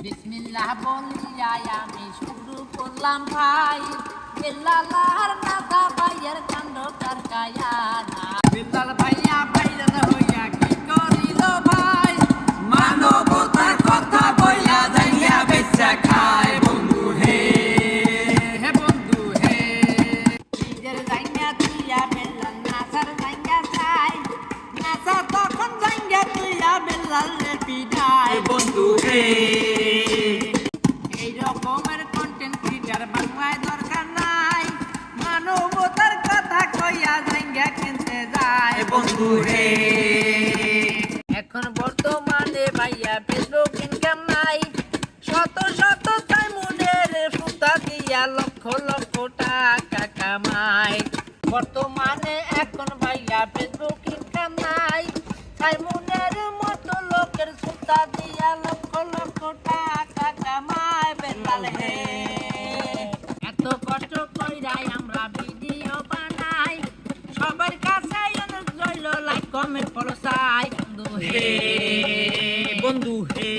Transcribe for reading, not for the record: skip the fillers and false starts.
বিসমিল্লাহ বলিয়া আমি শুরু করলাম ভাই, বেলালার নাদা ভাইয়ের কাণ্ড কারকায়া না। বেলাল ভাইয়া ভাইরাল হইয়া কি করিল ভাই, মানবতার কথা বইলা যাইয়া বেচা খায়। বন্ধু হে হে বন্ধু হে, নিজের জাইঙ্গা তুইয়া বেলাল নাসার জাইঙ্গা চাই, নাসা তখন জাইঙ্গা তুইয়া বেলাল রে পিটায়। বন্ধু হে, এই রকমের কন্টেন্ট ক্রিয়েটর বাংলায় দরকার নাই, মানবতার কথা কইয়া জাইঙ্গা কিনতে যায়। বন্ধু হে, এখন বর্তমানে ভাইয়া ফেসবুক ইনকাম নাই, শত শত সাইমুনের সুতা দিয়া লক্ষ লক্ষ টাকা কামায়। বর্তমানে এখন ভাইয়া ফেসবুক ইনকাম নাই, সাইমুনের মতো লোকের সুতা দিয়া লক্ষ লক্ষ টাকা কামায়। বেলাল হে, এত কষ্ট কইরাই আমরা ভিডিও বানাই, সবার কাছে অনুরোধ রইল লাইক কমেন্ট ফলো চাই। বন্ধু হে বন্ধু হে।